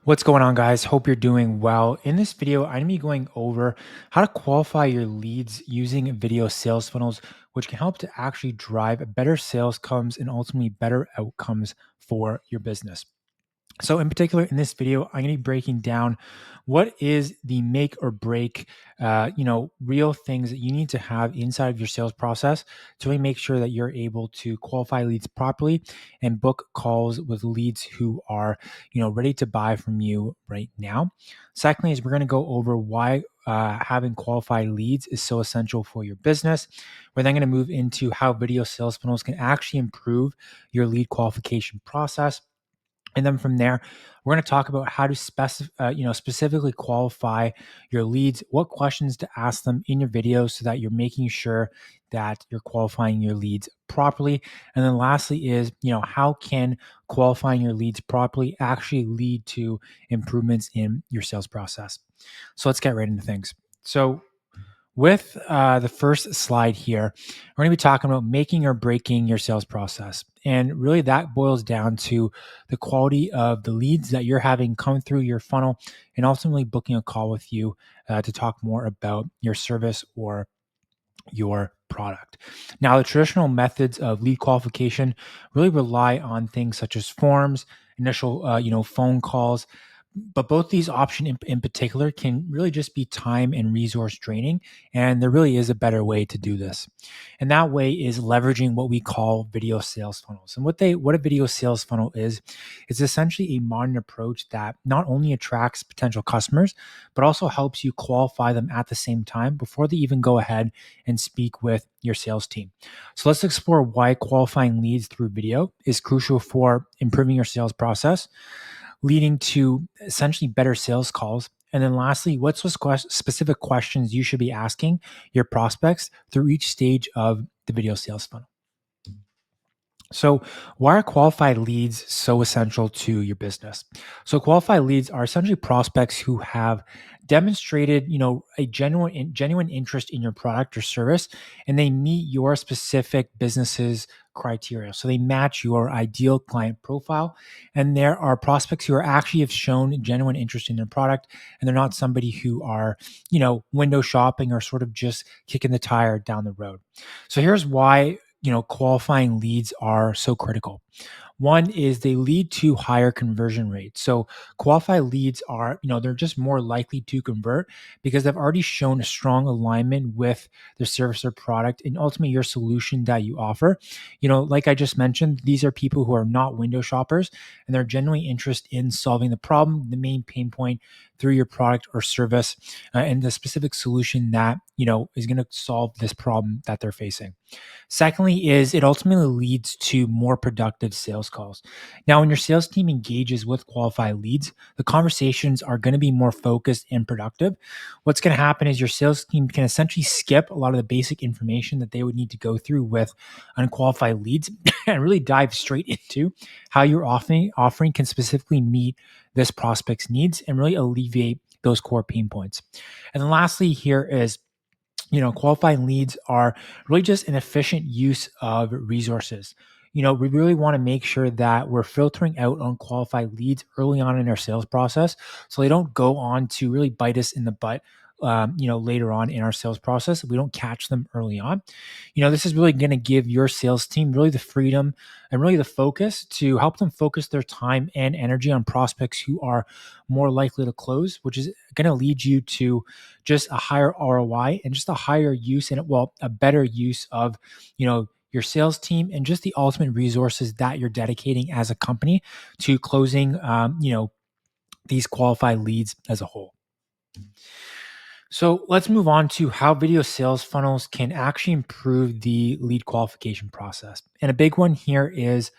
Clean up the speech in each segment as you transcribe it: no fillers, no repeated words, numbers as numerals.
What's going on, guys? Hope you're doing well. In this video, I'm going to be going over how to qualify your leads using video sales funnels, which can help to actually drive better sales comes and ultimately better outcomes for your business. So, in particular, in this video, I'm going to be breaking down what is the make or break, real things that you need to have inside of your sales process to really make sure that you're able to qualify leads properly and book calls with leads who are, ready to buy from you right now. Secondly, is we're going to go over why having qualified leads is so essential for your business. We're then going to move into how video sales funnels can actually improve your lead qualification process. And then from there, we're going to talk about how to specifically qualify your leads, what questions to ask them in your videos so that you're making sure that you're qualifying your leads properly. And then lastly is, how can qualifying your leads properly actually lead to improvements in your sales process? So let's get right into things. So with the first slide here, we're going to be talking about making or breaking your sales process. And really, that boils down to the quality of the leads that you're having come through your funnel and ultimately booking a call with you to talk more about your service or your product. Now, the traditional methods of lead qualification really rely on things such as forms, initial, phone calls, but both these options in particular can really just be time and resource draining, and there really is a better way to do this, and that way is leveraging what we call video sales funnels. And what a video sales funnel is essentially a modern approach that not only attracts potential customers but also helps you qualify them at the same time before they even go ahead and speak with your sales team. So let's explore why qualifying leads through video is crucial for improving your sales process, leading to essentially better sales calls. And then lastly, what's those specific questions you should be asking your prospects through each stage of the video sales funnel? So, why are qualified leads so essential to your business? So, qualified leads are essentially prospects who have demonstrated, a genuine interest in your product or service, and they meet your specific business's criteria. So, they match your ideal client profile, and there are prospects who are actually have shown genuine interest in their product, and they're not somebody who are, window shopping or sort of just kicking the tire down the road. So, here's why qualifying leads are so critical. One is they lead to higher conversion rates. So qualified leads are, they're just more likely to convert because they've already shown a strong alignment with their service or product and ultimately your solution that you offer. Like I just mentioned, these are people who are not window shoppers and they're genuinely interested in solving the problem, the main pain point through your product or service, and the specific solution that, is going to solve this problem that they're facing. Secondly, is it ultimately leads to more productive sales calls. Now, when your sales team engages with qualified leads, the conversations are going to be more focused and productive. What's going to happen is your sales team can essentially skip a lot of the basic information that they would need to go through with unqualified leads and really dive straight into how your offering can specifically meet this prospect's needs and really alleviate those core pain points. And then lastly, here is qualifying leads are really just an efficient use of resources. We really want to make sure that we're filtering out unqualified leads early on in our sales process so they don't go on to really bite us in the butt. Later on in our sales process, we don't catch them early on. This is really going to give your sales team really the freedom and really the focus to help them focus their time and energy on prospects who are more likely to close, which is going to lead you to just a higher ROI and just a higher use and a better use of, your sales team and just the ultimate resources that you're dedicating as a company to closing, these qualified leads as a whole. So let's move on to how video sales funnels can actually improve the lead qualification process. And a big one here is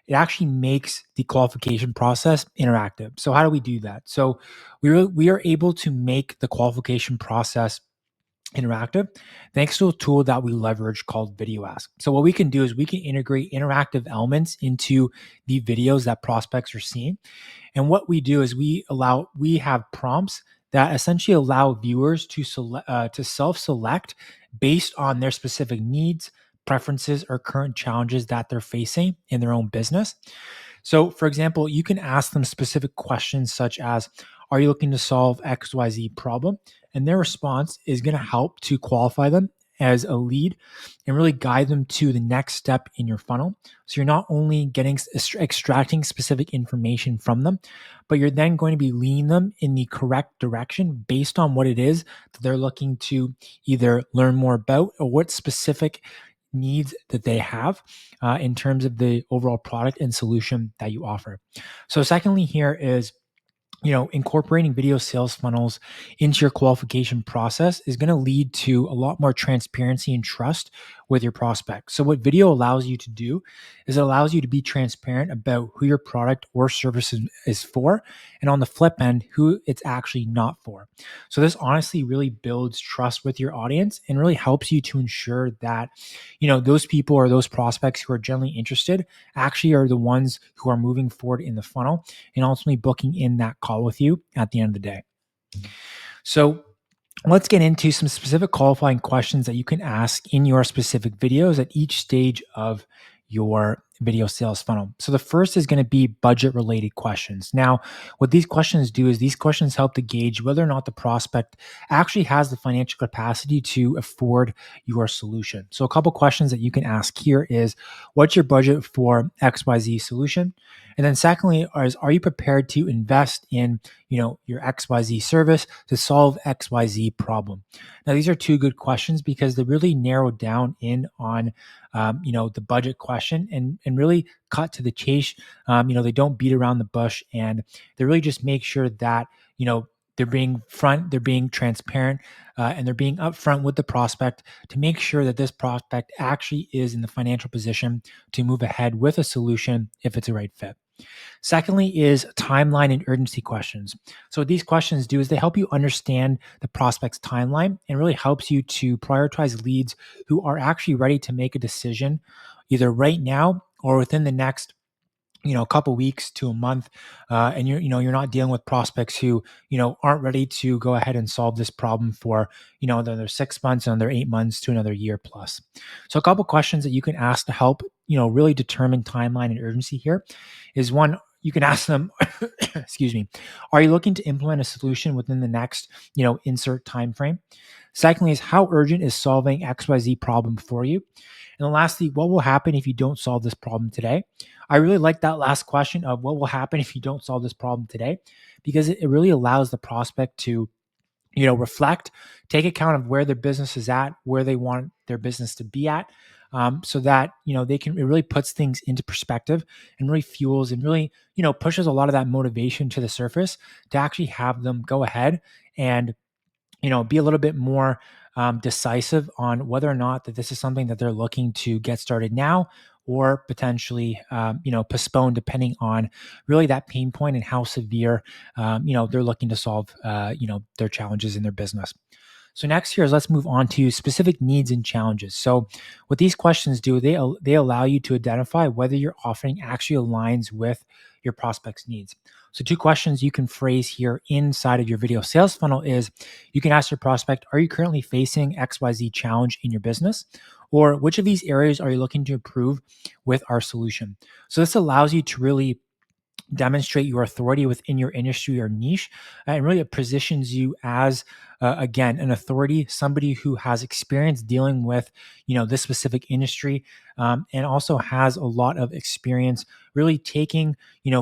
it actually makes the qualification process interactive. So how do we do that? So we are able to make the qualification process interactive thanks to a tool that we leverage called Video Ask. So what we can do is we can integrate interactive elements into the videos that prospects are seeing. And what we do is we have prompts that essentially allow viewers to self-select based on their specific needs, preferences, or current challenges that they're facing in their own business. So, for example, you can ask them specific questions such as, are you looking to solve XYZ problem? And their response is going to help to qualify them as a lead and really guide them to the next step in your funnel. So you're not only getting extracting specific information from them, but you're then going to be leading them in the correct direction based on what it is that they're looking to either learn more about or what specific needs that they have in terms of the overall product and solution that you offer. So, secondly, here is incorporating video sales funnels into your qualification process is going to lead to a lot more transparency and trust with your prospect. So, what video allows you to do is it allows you to be transparent about who your product or service is for, and on the flip end, who it's actually not for. So, this honestly really builds trust with your audience and really helps you to ensure that, those people or those prospects who are generally interested actually are the ones who are moving forward in the funnel and ultimately booking in that call with you at the end of the day. So, let's get into some specific qualifying questions that you can ask in your specific videos at each stage of your video sales funnel. So the first is going to be budget related questions. Now, what these questions do is these questions help to gauge whether or not the prospect actually has the financial capacity to afford your solution. So a couple questions that you can ask here is, what's your budget for XYZ solution? And then secondly, are you prepared to invest in, your XYZ service to solve XYZ problem? Now, these are two good questions because they really narrow down in on, the budget question and really cut to the chase. They don't beat around the bush, and they really just make sure that, they're being transparent, and they're being upfront with the prospect to make sure that this prospect actually is in the financial position to move ahead with a solution if it's a right fit. Secondly, is timeline and urgency questions. So, what these questions do is they help you understand the prospect's timeline and really helps you to prioritize leads who are actually ready to make a decision either right now or within the next a couple weeks to a month, and you're not dealing with prospects who aren't ready to go ahead and solve this problem for another 6 months, another 8 months to another year plus. So a couple questions that you can ask to help really determine timeline and urgency here is one. You can ask them, excuse me, are you looking to implement a solution within the next insert time frame? Secondly, is how urgent is solving XYZ problem for you? And then lastly, what will happen if you don't solve this problem today? I really like that last question of what will happen if you don't solve this problem today, because it really allows the prospect to reflect, take account of where their business is at, where they want their business to be at, so that they can. It really puts things into perspective and really fuels and really pushes a lot of that motivation to the surface to actually have them go ahead and be a little bit more decisive on whether or not that this is something that they're looking to get started now or potentially postpone, depending on really that pain point and how severe they're looking to solve their challenges in their business. So next here is, let's move on to specific needs and challenges. So what these questions do, they allow you to identify whether your offering actually aligns with your prospect's needs. So two questions you can phrase here inside of your video sales funnel is, you can ask your prospect, are you currently facing XYZ challenge in your business? Or which of these areas are you looking to improve with our solution? So this allows you to really demonstrate your authority within your industry or niche, and really it positions you as again an authority, somebody who has experience dealing with this specific industry, and also has a lot of experience really taking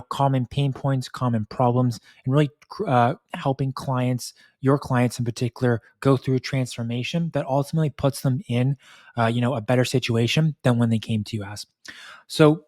common pain points, common problems, and really helping your clients in particular, go through a transformation that ultimately puts them in a better situation than when they came to you as. So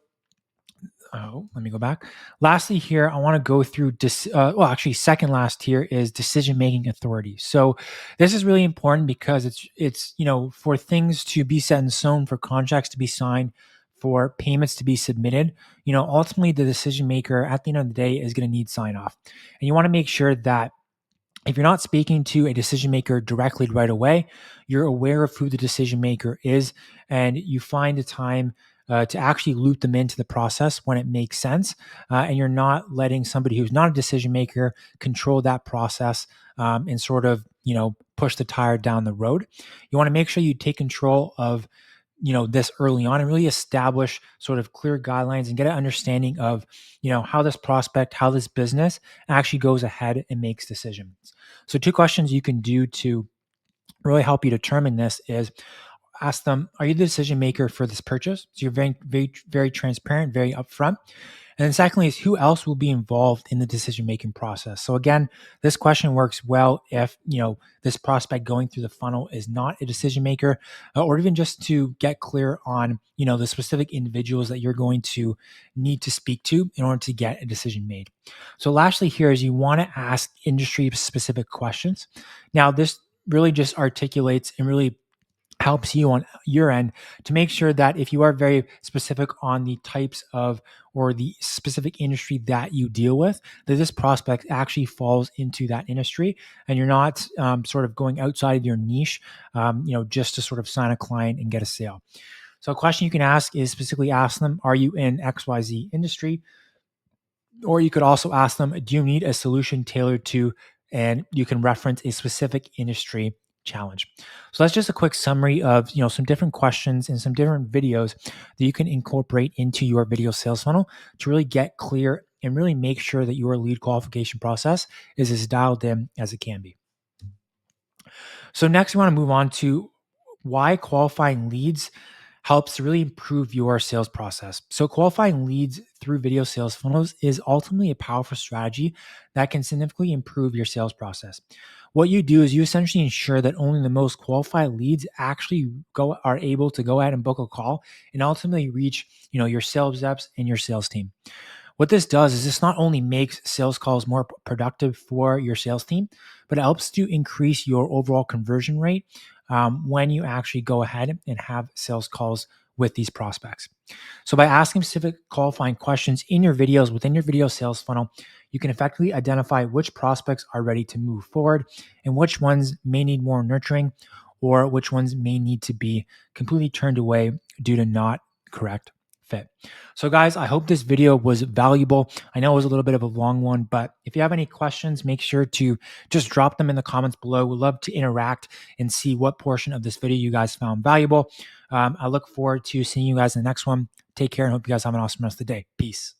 let me go back. Lastly, here, I want to go through, actually, second last here is decision making authority. So, this is really important because it's for things to be set in stone, for contracts to be signed, for payments to be submitted. Ultimately, the decision maker at the end of the day is going to need sign off, and you want to make sure that if you're not speaking to a decision maker directly right away, you're aware of who the decision maker is, and you find a time to actually loop them into the process when it makes sense. And you're not letting somebody who's not a decision maker control that process, and sort of, push the tire down the road. You want to make sure you take control of this early on and really establish sort of clear guidelines and get an understanding of how this prospect, how this business actually goes ahead and makes decisions. So two questions you can do to really help you determine this is ask them, are you the decision maker for this purchase? So you're very, very, very transparent, very upfront. And then secondly is who else will be involved in the decision making process. So again, this question works well if this prospect going through the funnel is not a decision maker, or even just to get clear on the specific individuals that you're going to need to speak to in order to get a decision made. So lastly, here is you want to ask industry specific questions. Now this really just articulates and really helps you on your end to make sure that if you are very specific on the types of or the specific industry that you deal with, that this prospect actually falls into that industry and you're not sort of going outside of your niche, just to sort of sign a client and get a sale. So a question you can ask is specifically ask them, are you in XYZ industry? Or you could also ask them, do you need a solution tailored to, and you can reference a specific industry challenge. So that's just a quick summary of some different questions and some different videos that you can incorporate into your video sales funnel to really get clear and really make sure that your lead qualification process is as dialed in as it can be. So next we want to move on to why qualifying leads helps to really improve your sales process. So qualifying leads through video sales funnels is ultimately a powerful strategy that can significantly improve your sales process. What you do is you essentially ensure that only the most qualified leads actually are able to go ahead and book a call and ultimately reach, your sales reps and your sales team. What this does is this not only makes sales calls more productive for your sales team, but it helps to increase your overall conversion rate when you actually go ahead and have sales calls with these prospects. So by asking specific qualifying questions in your videos within your video sales funnel, you can effectively identify which prospects are ready to move forward and which ones may need more nurturing or which ones may need to be completely turned away due to not correct fit. So guys, I hope this video was valuable. I know it was a little bit of a long one, but if you have any questions, make sure to just drop them in the comments below. We'd love to interact and see what portion of this video you guys found valuable. I look forward to seeing you guys in the next one. Take care and hope you guys have an awesome rest of the day. Peace.